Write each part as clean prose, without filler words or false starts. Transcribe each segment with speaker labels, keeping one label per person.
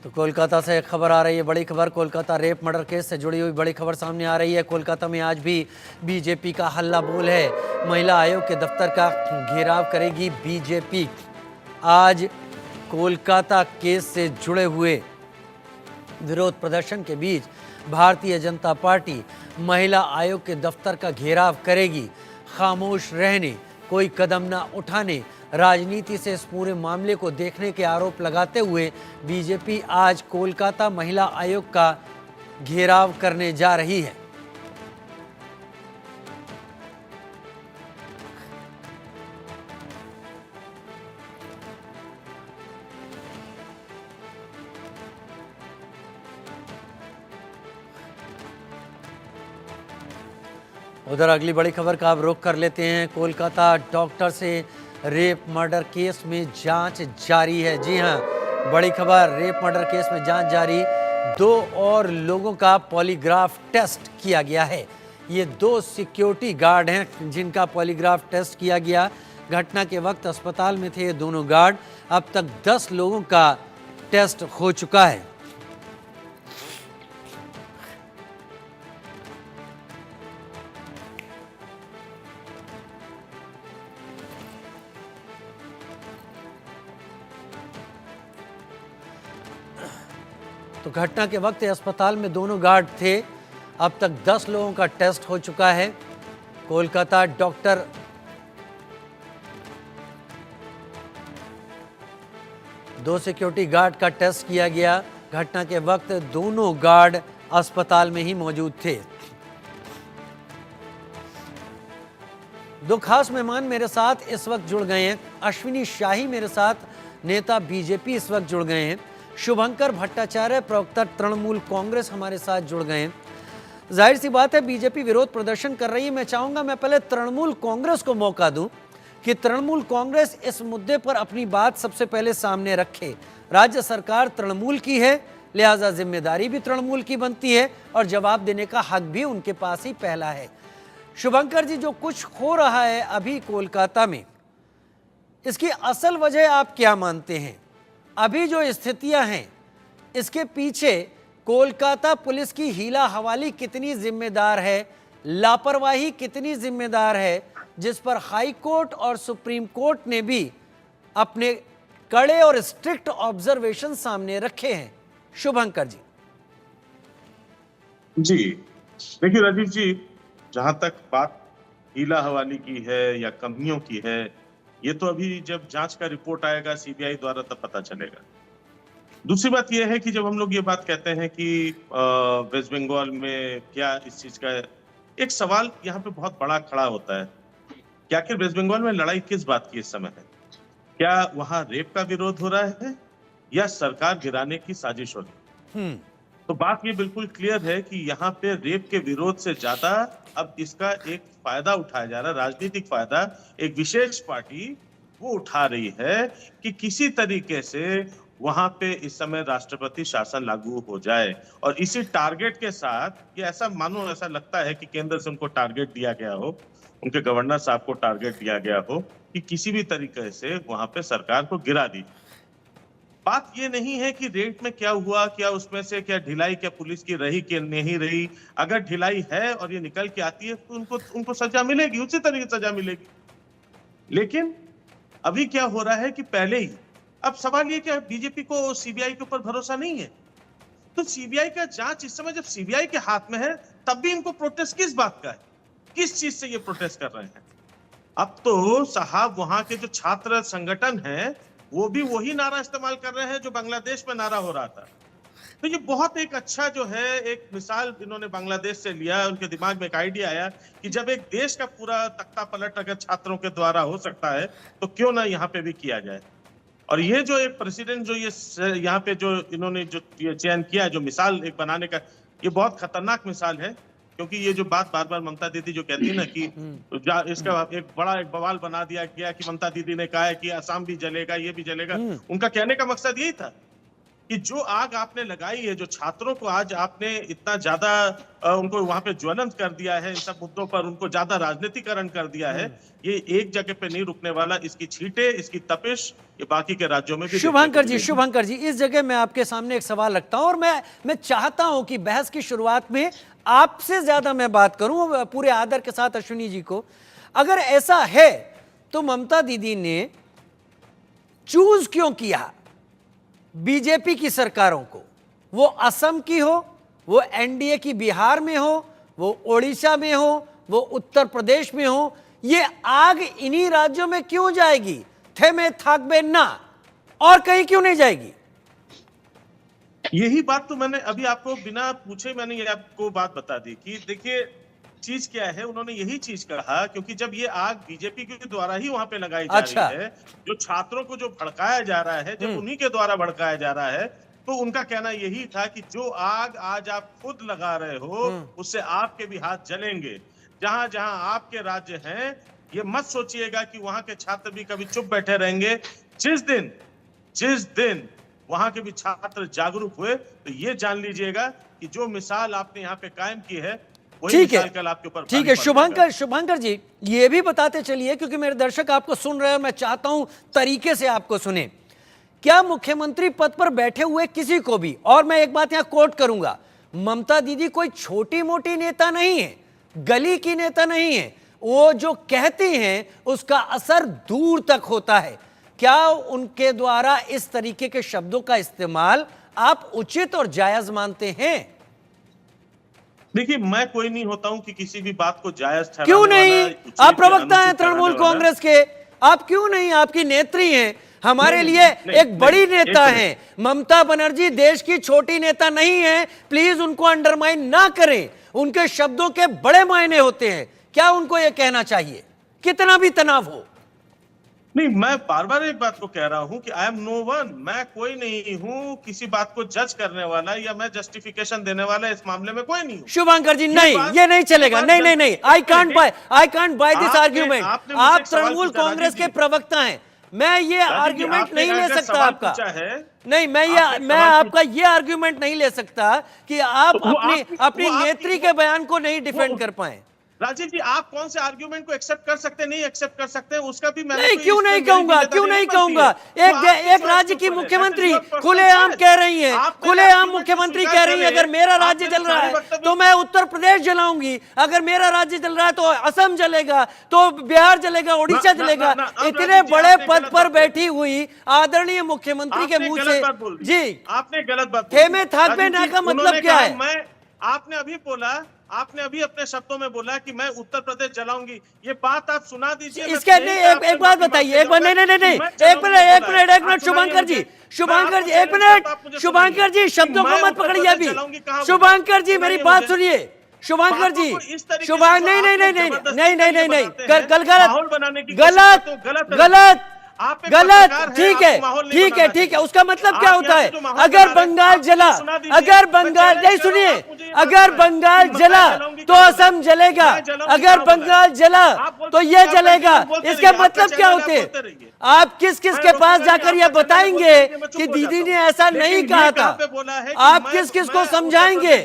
Speaker 1: तो कोलकाता से एक खबर आ रही है, बड़ी खबर। कोलकाता रेप मर्डर केस से जुड़ी हुई बड़ी खबर सामने आ रही है। कोलकाता में आज भी बीजेपी का हल्ला बोल है। महिला आयोग के दफ्तर का घेराव करेगी बीजेपी। आज कोलकाता केस से जुड़े हुए विरोध प्रदर्शन के बीच भारतीय जनता पार्टी महिला आयोग के दफ्तर का घेराव करेगी। खामोश रहने, कोई कदम न उठाने, राजनीति से इस पूरे मामले को देखने के आरोप लगाते हुए बीजेपी आज कोलकाता महिला आयोग का घेराव करने जा रही है। उधर अगली बड़ी खबर का आप रुख कर लेते हैं। कोलकाता डॉक्टर से रेप मर्डर केस में जांच जारी है। जी हां, बड़ी खबर, रेप मर्डर केस में जांच जारी। 2 और लोगों का पॉलीग्राफ टेस्ट किया गया है। ये 2 सिक्योरिटी गार्ड हैं जिनका पॉलीग्राफ टेस्ट किया गया। घटना के वक्त अस्पताल में थे ये दोनों गार्ड। अब तक 10 लोगों का टेस्ट हो चुका है। तो घटना के वक्त अस्पताल में दोनों गार्ड थे। अब तक 10 लोगों का टेस्ट हो चुका है। कोलकाता डॉक्टर दो सिक्योरिटी गार्ड का टेस्ट किया गया। घटना के वक्त दोनों गार्ड अस्पताल में ही मौजूद थे। 2 खास मेहमान मेरे साथ इस वक्त जुड़ गए हैं। अश्विनी शाही मेरे साथ, नेता बीजेपी, इस वक्त जुड़ गए हैं। शुभंकर भट्टाचार्य, प्रवक्ता तृणमूल कांग्रेस, हमारे साथ जुड़ गए हैं। जाहिर सी बात है बीजेपी विरोध प्रदर्शन कर रही है। मैं चाहूंगा मैं पहले तृणमूल कांग्रेस को मौका दूं कि तृणमूल कांग्रेस इस मुद्दे पर अपनी बात सबसे पहले सामने रखे। राज्य सरकार तृणमूल की है, लिहाजा जिम्मेदारी भी तृणमूल की बनती है और जवाब देने का हक भी उनके पास ही पहला है। शुभंकर जी, जो कुछ हो रहा है अभी कोलकाता में, इसकी असल वजह आप क्या मानते हैं? अभी जो स्थितियां हैं, इसके पीछे कोलकाता पुलिस की हीला हवाली कितनी जिम्मेदार है, लापरवाही कितनी जिम्मेदार है, जिस पर हाई कोर्ट और सुप्रीम कोर्ट ने भी अपने कड़े और स्ट्रिक्ट ऑब्जर्वेशन सामने रखे हैं? शुभंकर जी।
Speaker 2: जी देखिए राजीव जी, जहां तक बात हीला हवाली की है या कमियों की है, ये तो अभी जब जांच का रिपोर्ट आएगा सीबीआई द्वारा तब पता चलेगा। दूसरी बात यह है कि जब हम लोग ये बात कहते हैं कि वेस्ट बंगाल में क्या इस चीज का एक सवाल यहाँ पे बहुत बड़ा खड़ा होता है कि आखिर वेस्ट बंगाल में लड़ाई किस बात की इस समय है? क्या वहां रेप का विरोध हो रहा है या सरकार गिराने की साजिश हो रही है? तो बात ये बिल्कुल क्लियर है कि यहाँ पे रेप के विरोध से ज्यादा अब इसका एक फायदा उठाया जा रहा है, राजनीतिक फायदा एक विशेष पार्टी वो उठा रही है कि किसी तरीके से वहां पे इस समय राष्ट्रपति शासन लागू हो जाए। और इसी टारगेट के साथ ये ऐसा मानो ऐसा लगता है कि केंद्र से उनको टारगेट दिया गया हो, उनके गवर्नर साहब को टारगेट दिया गया हो कि किसी भी तरीके से वहां पे सरकार को गिरा दी। बात ये नहीं है कि रेट में क्या हुआ, क्या उसमें से क्या ढिलाई क्या पुलिस की रही कि नहीं रही। अगर ढिलाई है और ये निकल के आती है तो उनको सजा मिलेगी, उसी तरीके से सजा मिलेगी। लेकिन अभी क्या हो रहा है कि पहले ही, अब सवाल ये क्या बीजेपी को सीबीआई के ऊपर भरोसा नहीं है? तो सीबीआई का जांच इस समय जब सीबीआई के हाथ में है तब भी इनको प्रोटेस्ट किस बात का है? किस चीज से ये प्रोटेस्ट कर रहे हैं? अब तो साहब वहां के जो छात्र संगठन है वो भी वही नारा इस्तेमाल कर रहे हैं जो बांग्लादेश में नारा हो रहा था। तो ये बहुत एक अच्छा जो है एक मिसाल इन्होंने बांग्लादेश से लिया। उनके दिमाग में एक आइडिया आया कि जब एक देश का पूरा तख्ता पलट अगर छात्रों के द्वारा हो सकता है तो क्यों ना यहाँ पे भी किया जाए। और ये जो एक प्रेसिडेंट जो ये यहाँ पे जो इन्होंने जो चयन किया, जो मिसाल एक बनाने का, ये बहुत खतरनाक मिसाल है। क्योंकि ये जो बात बार बार ममता दीदी जो कहती है ना कि इसका एक बड़ा एक बवाल बना दिया गया कि ममता दीदी ने कहा है कि असम भी जलेगा, ये भी जलेगा। उनका कहने का मकसद यही था कि जो आग आपने लगाई है, जो छात्रों को आज आपने इतना ज्यादा उनको वहां पे ज्वलंत कर दिया है, इन सब मुद्दों पर उनको ज्यादा राजनीतिकरण कर दिया है, ये एक जगह पे नहीं रुकने वाला। इसकी छींटे, इसकी तपिश ये बाकी के राज्यों में भी
Speaker 1: शुभंकर जी, इस जगह मैं आपके सामने एक सवाल रखता हूं और मैं चाहता हूं कि बहस की शुरुआत में आपसे ज्यादा मैं बात करूं, पूरे आदर के साथ अश्विनी जी को। अगर ऐसा है तो ममता दीदी ने चूज क्यों किया बीजेपी की सरकारों को? वो असम की हो, वो एनडीए की बिहार में हो, वो ओडिशा में हो, वो उत्तर प्रदेश में हो, ये आग इन्हीं राज्यों में क्यों जाएगी? थे में थाकबे ना, और कहीं क्यों नहीं जाएगी?
Speaker 2: यही बात तो मैंने अभी आपको बिना पूछे मैंने ये आपको बात बता दी कि देखिए चीज क्या है। उन्होंने यही चीज कहा क्योंकि जब ये आग बीजेपी के द्वारा ही वहां पे लगाई जा रही है, जो छात्रों को जो भड़काया जा रहा है, जब उन्हीं के द्वारा भड़काया जा रहा है, तो उनका कहना यही था कि जो आग आज आप खुद लगा रहे हो उससे आपके भी हाथ जलेंगे। जहां जहां आपके राज्य हैं, ये मत सोचिएगा कि वहां के छात्र भी कभी चुप बैठे रहेंगे। जिस दिन वहां के भी छात्र जागरूक हुए तो ये जान लीजिएगा कि जो मिसाल आपने यहाँ पे कायम की है,
Speaker 1: ठीक है शुभंकर जी, ये भी बताते चलिए क्योंकि मेरे दर्शक आपको सुन रहे हैं और मैं चाहता हूं तरीके से आपको सुने। क्या मुख्यमंत्री पद पर बैठे हुए किसी को भी, और मैं एक बात यहां कोट करूंगा, ममता दीदी कोई छोटी मोटी नेता नहीं है, गली की नेता नहीं है, वो जो कहती हैं उसका असर दूर तक होता है। क्या उनके द्वारा इस तरीके के शब्दों का इस्तेमाल आप उचित और जायज मानते हैं?
Speaker 2: देखिए, मैं कोई नहीं होता हूं कि किसी भी बात को जायज ठहराने
Speaker 1: क्यों नहीं? आप प्रवक्ता हैं तृणमूल कांग्रेस के, आप क्यों नहीं? आपकी नेत्री हैं, हमारे लिए एक बड़ी नेता हैं। ममता बनर्जी देश की छोटी नेता नहीं है, प्लीज उनको अंडरमाइन ना करें, उनके शब्दों के बड़े मायने होते हैं। क्या उनको यह कहना चाहिए, कितना भी तनाव हो?
Speaker 2: नहीं, मैं बार बार एक बात को कह रहा हूं कि आई एम नो वन, मैं कोई नहीं हूं किसी बात को जज करने वाला या मैं जस्टिफिकेशन देने वाला, इस मामले में कोई नहीं हूं।
Speaker 1: शुभंकर जी नहीं, ये नहीं चलेगा, नहीं, I can't by this argument. आप तृणमूल कांग्रेस के प्रवक्ता हैं, मैं ये आर्ग्यूमेंट नहीं ले सकता आपका। नहीं, मैं आपका ये आर्ग्यूमेंट नहीं ले सकता कि आप अपनी नेत्री के बयान को नहीं डिफेंड कर पाए।
Speaker 2: राजीव जी, आप कौन से आर्गुमेंट को एक्सेप्ट कर सकते हैं, नहीं एक्सेप्ट कर सकते हैं, उसका भी मैं
Speaker 1: नहीं, क्यों नहीं कहूंगा? एक राज्य की मुख्यमंत्री खुलेआम कह रही है, खुलेआम मुख्यमंत्री कह रही है, अगर मेरा राज्य जल रहा है तो मैं उत्तर प्रदेश जलाऊंगी, अगर मेरा राज्य जल रहा है तो असम जलेगा, तो बिहार जलेगा, उड़ीसा जलेगा। इतने बड़े पद पर बैठी हुई आदरणीय मुख्यमंत्री के मुंह से जी
Speaker 2: आपने गलत बात,
Speaker 1: थे में थाकबे ना का मतलब क्या है?
Speaker 2: आपने अभी बोला, आपने अभी अपने शब्दों में बोला कि मैं उत्तर प्रदेश जलाऊंगी, ये बात आप सुना दीजिए।
Speaker 1: इसके नहीं, एक बात बताइए, एक बार नहीं, एक मिनट शुभंकर जी, एक मिनट शुभंकर जी, शब्दों को मत पकड़िए अभी। शुभंकर जी मेरी बात सुनिए, शुभंकर जी, नहीं, गलत, ठीक है, उसका मतलब क्या होता है? अगर बंगाल जला, नहीं सुनिए, अगर बंगाल जला तो असम जलेगा, अगर बंगाल जला तो ये जलेगा, इसका मतलब क्या होते हैं? आप किस के पास जाकर यह बताएंगे कि दीदी ने ऐसा नहीं कहा था? आप किस को समझाएंगे?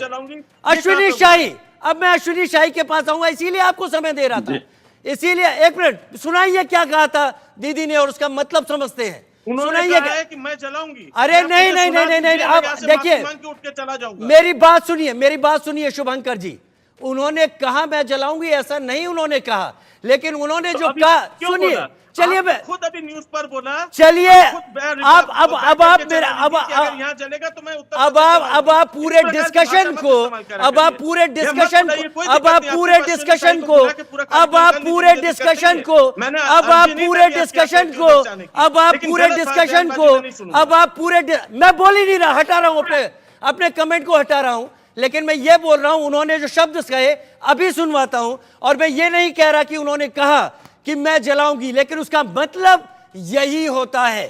Speaker 1: अश्विनी शाही, अब मैं अश्विनी शाही के पास आऊंगा, इसीलिए आपको समय दे रहा था, इसीलिए एक मिनट सुनाइए क्या कहा था दीदी ने और उसका मतलब समझते हैं।
Speaker 2: सुनाइए कि मैं जलाऊंगी।
Speaker 1: अरे नहीं, आप देखिए, मेरी बात सुनिए शुभंकर जी, उन्होंने कहा मैं जलाऊंगी ऐसा नहीं उन्होंने कहा, लेकिन उन्होंने जो कहा, सुनिए, चलिए मैं
Speaker 2: खुद अभी न्यूज पर बोला,
Speaker 1: चलिए अब आप मेरा
Speaker 2: यहाँ जलेगा तो मैं
Speaker 1: अब आप पूरे डिस्कशन को मैं बोल ही नहीं रहा, हटा रहा हूं अपने कमेंट को हटा रहा हूं, लेकिन मैं ये बोल रहा हूं उन्होंने जो शब्द कहे अभी सुनवाता हूं, और मैं ये नहीं कह रहा कि उन्होंने कहा कि मैं जलाऊंगी, लेकिन उसका मतलब यही होता है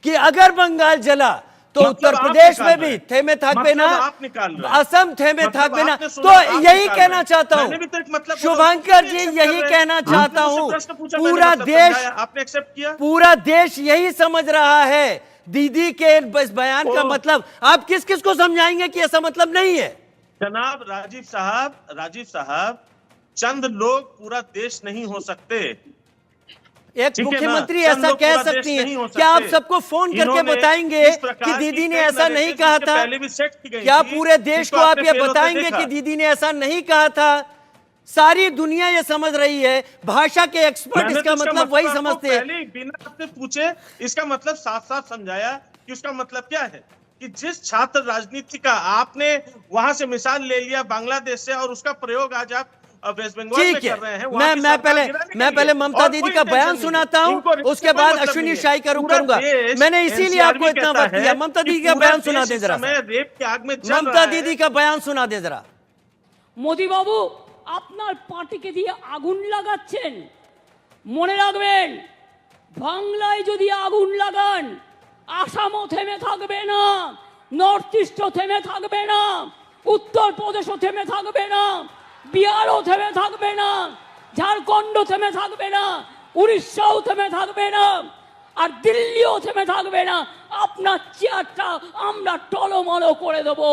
Speaker 1: कि अगर बंगाल जला तो उत्तर प्रदेश में भी थे में थाकबे ना, असम थे में थाकबे ना। तो यही कहना चाहता हूं शुभंकर जी, यही कहना चाहता हूं, पूरा देश यही समझ रहा है दीदी के इस बयान का मतलब आप किस किस को समझाएंगे कि ऐसा मतलब नहीं है?
Speaker 2: जनाब राजीव साहब, चंद लोग पूरा देश नहीं हो सकते।
Speaker 1: एक मुख्यमंत्री ऐसा कह सकती हैं? क्या आप सबको फोन करके बताएंगे कि दीदी ने ऐसा नहीं कहा था? क्या पूरे देश को आप ये बताएंगे कि दीदी ने ऐसा नहीं कहा था? सारी दुनिया ये समझ रही है, भाषा के एक्सपर्ट इसका मतलब वही समझते हैं।
Speaker 2: पहले बिना आपसे पूछे इसका मतलब साफ साफ समझाया कि उसका मतलब क्या है, कि जिस छात्र राजनीति का आपने वहां से मिसाल ले लिया बांग्लादेश से, और उसका प्रयोग आज आप वेस्ट बंगाल में कर रहे हैं।
Speaker 1: मैं पहले ममता दीदी का बयान सुनाता हूं, उसके बाद अश्विनी शाही का रुख करूंगा। मैंने इसीलिए आपको इतना वक्त दिया। ममता दीदी का बयान सुना दे जरा।
Speaker 2: रेप की आग में
Speaker 1: ममता दीदी का बयान सुना दे जरा।
Speaker 3: মোদি বাবু, আপনার পার্টিকে দিয়ে আগুন লাগাচ্ছেন, মনে রাখবেন বাংলায় যদি আগুন লাগান আসামও থেমে থাকবে না, নর্থ ইস্টও থেমে থাকবে না, উত্তরপ্রদেশও থেমে থাকবে না, বিহারও থেমে থাকবে না, ঝাড়খণ্ড থেমে থাকবে না, উড়িষ্যাও থেমে থাকবে না, আর দিল্লিও থেমে থাকবে না। আপনার চেয়ারটা আমরা টলমলো করে দেবো।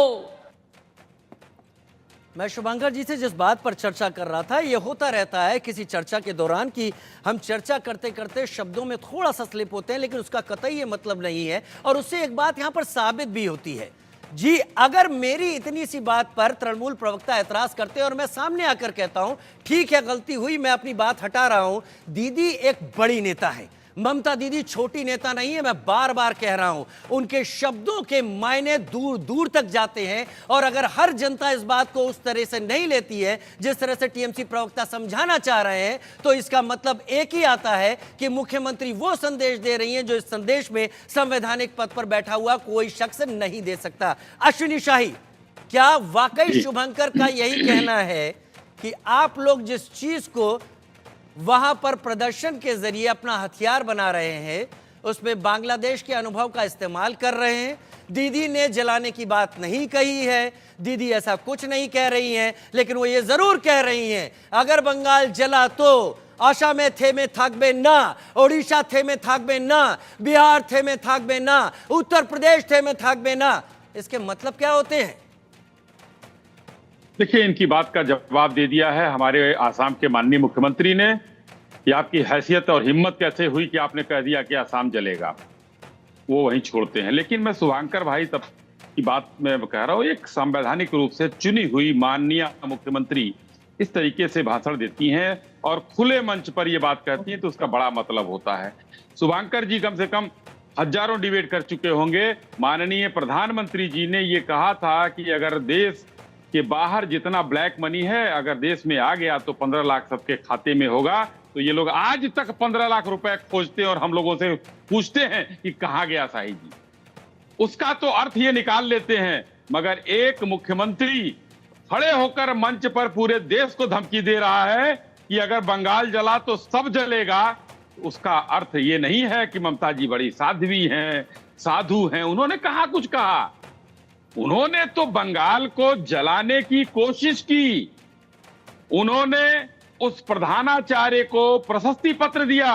Speaker 1: मैं शुभंकर जी से जिस बात पर चर्चा कर रहा था, ये होता रहता है किसी चर्चा के दौरान कि हम चर्चा करते करते शब्दों में थोड़ा सा स्लिप होते हैं, लेकिन उसका कतई ये मतलब नहीं है। और उससे एक बात यहाँ पर साबित भी होती है जी, अगर मेरी इतनी सी बात पर तृणमूल प्रवक्ता एतराज करते हैं और मैं सामने आकर कहता हूं ठीक है गलती हुई, मैं अपनी बात हटा रहा हूं, दीदी एक बड़ी नेता है, ममता दीदी छोटी नेता नहीं है। मैं बार बार कह रहा हूं, उनके शब्दों के मायने दूर दूर तक जाते हैं। और अगर हर जनता इस बात को उस तरह से नहीं लेती है जिस तरह से टीएमसी प्रवक्ता समझाना चाह रहे हैं, तो इसका मतलब एक ही आता है कि मुख्यमंत्री वो संदेश दे रही हैं जो इस संदेश में संवैधानिक पद पर बैठा हुआ कोई शख्स नहीं दे सकता। अश्विनी शाही, क्या वाकई शुभंकर का यही कहना है कि आप लोग जिस चीज को वहां पर प्रदर्शन के जरिए अपना हथियार बना रहे हैं, उसमें बांग्लादेश के अनुभव का इस्तेमाल कर रहे हैं? दीदी ने जलाने की बात नहीं कही है, दीदी ऐसा कुछ नहीं कह रही हैं, लेकिन वो ये जरूर कह रही हैं अगर बंगाल जला तो आसाम में थे में थाकबे ना, ओडिशा थे में थाकबे ना, बिहार थे में थाकबे ना, उत्तर प्रदेश थे में थाकबे ना। इसके मतलब क्या होते हैं?
Speaker 4: देखिए, इनकी बात का जवाब दे दिया है हमारे आसाम के माननीय मुख्यमंत्री ने कि आपकी हैसियत और हिम्मत कैसे हुई कि आपने कह दिया कि आसाम जलेगा। वो वहीं छोड़ते हैं। लेकिन मैं शुभंकर भाई तब की बात में कह रहा हूँ, एक संवैधानिक रूप से चुनी हुई माननीय मुख्यमंत्री इस तरीके से भाषण देती हैं और खुले मंच पर ये बात कहती हैं, तो उसका बड़ा मतलब होता है। शुभंकर जी कम से कम हजारों डिबेट कर चुके होंगे। माननीय प्रधानमंत्री जी ने ये कहा था कि अगर देश कि बाहर जितना ब्लैक मनी है अगर देश में आ गया तो 15 लाख सबके खाते में होगा। तो ये लोग आज तक 15 लाख रुपए खोजते हैं और हम लोगों से पूछते हैं कि कहां गया शाही जी। उसका तो अर्थ ये निकाल लेते हैं, मगर एक मुख्यमंत्री खड़े होकर मंच पर पूरे देश को धमकी दे रहा है कि अगर बंगाल जला तो सब जलेगा। उसका अर्थ ये नहीं है कि ममता जी बड़ी साध्वी हैं, साधु हैं। उन्होंने कहा कुछ कहा, उन्होंने तो बंगाल को जलाने की कोशिश की। उन्होंने उस प्रधानाचार्य को प्रशस्ति पत्र दिया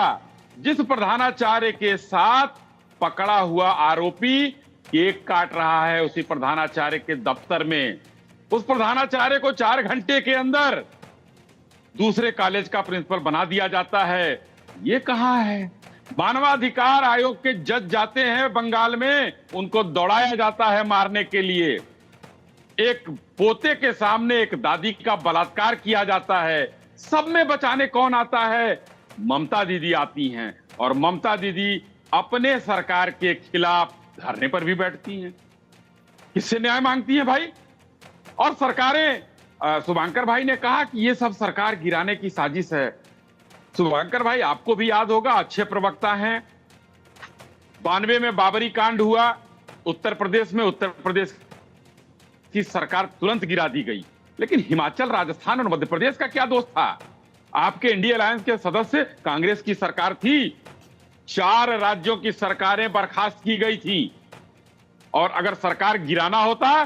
Speaker 4: जिस प्रधानाचार्य के साथ पकड़ा हुआ आरोपी केक काट रहा है उसी प्रधानाचार्य के दफ्तर में। उस प्रधानाचार्य को 4 घंटे के अंदर दूसरे कॉलेज का प्रिंसिपल बना दिया जाता है। ये कहां है? मानवाधिकार आयोग के जज जाते हैं बंगाल में, उनको दौड़ाया जाता है मारने के लिए। एक पोते के सामने एक दादी का बलात्कार किया जाता है। सब में बचाने कौन आता है? ममता दीदी आती हैं और ममता दीदी अपने सरकार के खिलाफ धरने पर भी बैठती हैं। किससे न्याय मांगती हैं भाई? और सरकारें, शुभंकर भाई ने कहा कि ये सब सरकार गिराने की साजिश है। शुभंकर भाई आपको भी याद होगा, अच्छे प्रवक्ता हैं। 92 में बाबरी कांड हुआ उत्तर प्रदेश में, उत्तर प्रदेश की सरकार तुरंत गिरा दी गई। लेकिन हिमाचल, राजस्थान और मध्य प्रदेश का क्या दोष था? आपके इंडिया अलायंस के सदस्य कांग्रेस की सरकार थी। 4 राज्यों की सरकारें बर्खास्त की गई थी। और अगर सरकार गिराना होता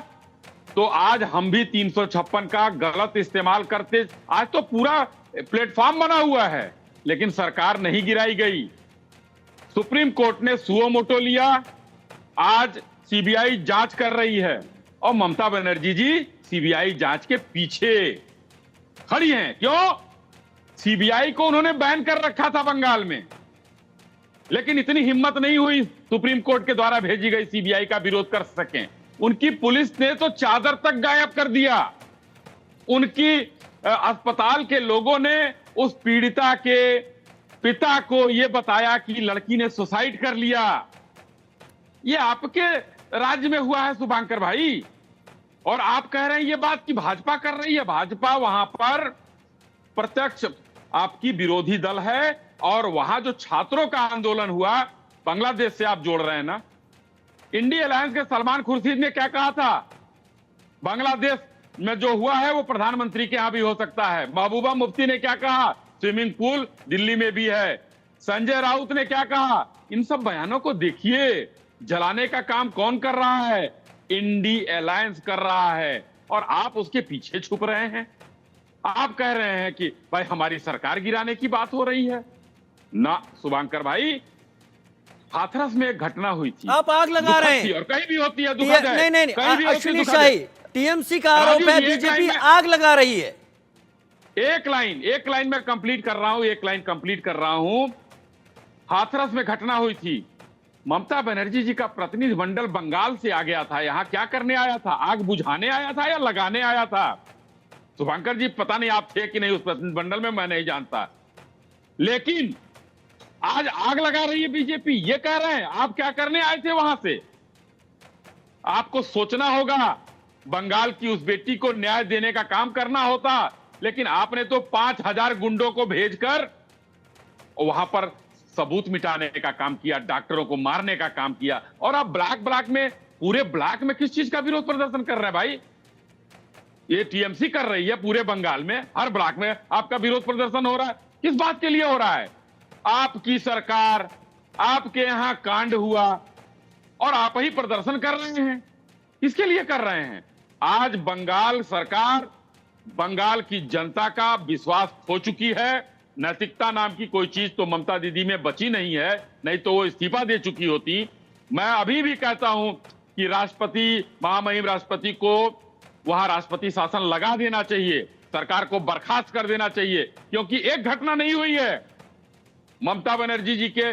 Speaker 4: तो आज हम भी 356 का गलत इस्तेमाल करते। आज तो पूरा प्लेटफॉर्म बना हुआ है, लेकिन सरकार नहीं गिराई गई। सुप्रीम कोर्ट ने सुओ मोटो लिया आज सीबीआई जांच कर रही है और ममता बनर्जी जी सीबीआई जांच के पीछे खड़ी हैं। क्यों? सीबीआई को उन्होंने बैन कर रखा था बंगाल में, लेकिन इतनी हिम्मत नहीं हुई सुप्रीम कोर्ट के द्वारा भेजी गई सीबीआई का विरोध कर सकें। उनकी पुलिस ने तो चादर तक गायब कर दिया। उनकी अस्पताल के लोगों ने उस पीड़िता के पिता को यह बताया कि लड़की ने सुसाइड कर लिया। ये आपके राज्य में हुआ है शुभांकर भाई, और आप कह रहे हैं ये बात कि भाजपा कर रही है। भाजपा वहां पर प्रत्यक्ष आपकी विरोधी दल है, और वहां जो छात्रों का आंदोलन हुआ बांग्लादेश से आप जोड़ रहे हैं ना। इंडिया अलायंस के सलमान खुर्शीद ने क्या कहा था? बांग्लादेश में जो हुआ है वो प्रधानमंत्री के यहां भी हो सकता है। महबूबा मुफ्ती ने क्या कहा? स्विमिंग पूल दिल्ली में भी है। संजय राउत ने क्या कहा? इन सब बयानों को देखिए, जलाने का काम कौन कर रहा है? इंडिया अलायंस कर रहा है, और आप उसके पीछे छुप रहे हैं। आप कह रहे हैं कि भाई हमारी सरकार गिराने की बात हो रही है ना। शुभांकर भाई, हाथरस में एक घटना हुई थी,
Speaker 1: आप आग लगा रहे हैं,
Speaker 4: और कहीं भी होती है दुखद है।
Speaker 1: नहीं,
Speaker 4: कहीं भी होती है
Speaker 1: अश्विनी
Speaker 4: दुखद
Speaker 1: शाही,
Speaker 4: है।
Speaker 1: टीएमसी का आरोप है बीजेपी आग लगा रही है।
Speaker 4: एक लाइन में कंप्लीट कर रहा हूं, एक लाइन कंप्लीट कर रहा हूं। हाथरस में घटना हुई थी। ममता बनर्जी जी का प्रतिनिधिमंडल बंगाल से आ गया था। यहां क्या करने आया था? आग बुझाने आया था या लगाने आया था? शुभांकर जी, पता नहीं आप थे कि नहीं उस प्रतिनिधिमंडल में, मैं नहीं जानता। लेकिन आज आग लगा रही है बीजेपी। ये कह रहे हैं आप क्या करने आए थे वहां से? आपको सोचना होगा, बंगाल की उस बेटी को न्याय देने का काम करना होता, लेकिन आपने तो 5000 गुंडों को भेजकर वहां पर सबूत मिटाने का काम किया, डॉक्टरों को मारने का काम किया। और आप ब्लैक में, पूरे ब्लैक में किस चीज का विरोध प्रदर्शन कर रहे हैं भाई? ये टीएमसी कर रही है पूरे बंगाल में, हर ब्लॉक में आपका विरोध प्रदर्शन हो रहा है। किस बात के लिए हो रहा है? आपकी सरकार, आपके यहां कांड हुआ और आप ही प्रदर्शन कर रहे हैं। किसके लिए कर रहे हैं? आज बंगाल सरकार, बंगाल की जनता का विश्वास खो चुकी है। नैतिकता नाम की कोई चीज तो ममता दीदी में बची नहीं है, नहीं तो वो इस्तीफा दे चुकी होती। मैं अभी भी कहता हूं कि राष्ट्रपति, महामहिम राष्ट्रपति को वहां राष्ट्रपति शासन लगा देना चाहिए, सरकार को बर्खास्त कर देना चाहिए, क्योंकि एक घटना नहीं हुई है। ममता बनर्जी जी के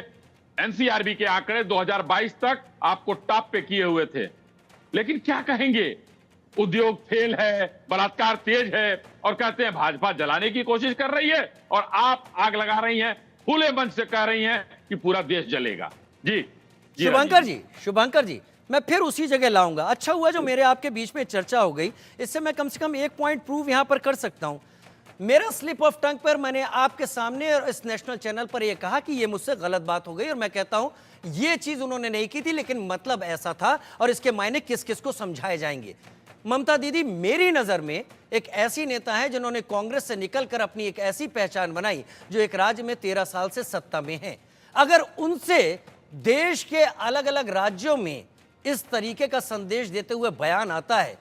Speaker 4: एनसीआरबी के आंकड़े 2022 तक आपको टॉप पे किए हुए थे, लेकिन क्या कहेंगे? उद्योग फेल है, बलात्कार तेज है, और कहते हैं भाजपा जलाने की कोशिश कर रही है, और आप आग लगा रही हैं, खुले मंच से कह रही हैं कि पूरा देश जलेगा। जी
Speaker 1: शुभंकर जी, मैं फिर उसी जगह लाऊंगा। अच्छा हुआ जो मेरे आपके बीच में चर्चा हो गई, इससे मैं कम से कम एक पॉइंट प्रूव यहां पर कर सकता हूं। मेरा स्लिप ऑफ टंग पर मैंने आपके सामने और इस नेशनल चैनल पर यह कहा कि यह मुझसे गलत बात हो गई, और मैं कहता हूं यह चीज उन्होंने नहीं की थी, लेकिन मतलब ऐसा था, और इसके मायने किस किस को समझाए जाएंगे। ममता दीदी मेरी नजर में एक ऐसी नेता है जिन्होंने कांग्रेस से निकलकर अपनी एक ऐसी पहचान बनाई जो एक राज्य में 13 साल से सत्ता में है। अगर उनसे देश के अलग अलग राज्यों में इस तरीके का संदेश देते हुए बयान आता है,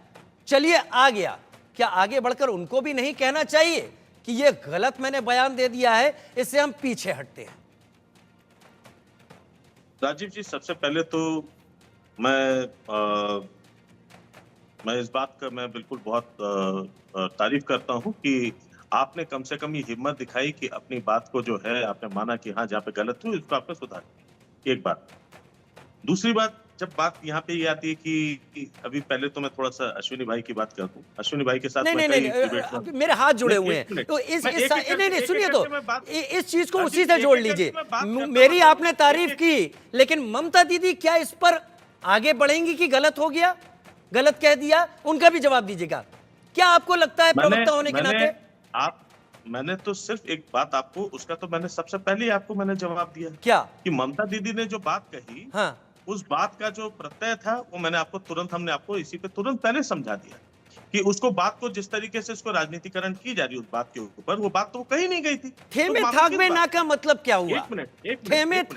Speaker 1: चलिए आ गया, क्या आगे बढ़कर उनको भी नहीं कहना चाहिए कि यह गलत मैंने बयान दे दिया है, इससे हम पीछे हटते हैं?
Speaker 2: राजीव जी, सबसे पहले तो मैं इस बात का मैं बिल्कुल बहुत तारीफ करता हूं कि आपने कम से कम ये हिम्मत दिखाई कि अपनी बात को जो है आपने माना कि हाँ, जहाँ पे गलत हुई उसको आपने सुधार। एक बात। दूसरी बात, जब बात यहाँ पे ये आती है कि अभी पहले तो मैं थोड़ा सा अश्विनी भाई की बात करूं। अश्विनी भाई के साथ
Speaker 1: नहीं, मेरे हाथ जुड़े हुए हैं, तो नहीं सुनिए, तो इस चीज को उसी से जोड़ लीजिए। मेरी आपने तारीफ की, लेकिन ममता दीदी क्या इस पर आगे बढ़ेंगी कि गलत हो गया, गलत कह दिया? उनका भी जवाब दीजिएगा। क्या आपको लगता है प्रवक्ता होने के नाते?
Speaker 2: मैंने तो सिर्फ एक बात आपको, उसका तो मैंने सबसे पहले आपको मैंने जवाब दिया।
Speaker 1: क्या? कि
Speaker 2: ममता दीदी ने जो बात कही, हाँ, उस बात का जो प्रत्यय था वो मैंने आपको हमने आपको इसी पे तुरंत पहले समझा दिया कि उसको बात को जिस तरीके से उसको राजनीतिकरण की जा रही है उस बात के ऊपर, वो बात तो कहीं नहीं गई थी।
Speaker 1: थे में थाक में ना का मतलब क्या हुआ?
Speaker 2: एक मिनट,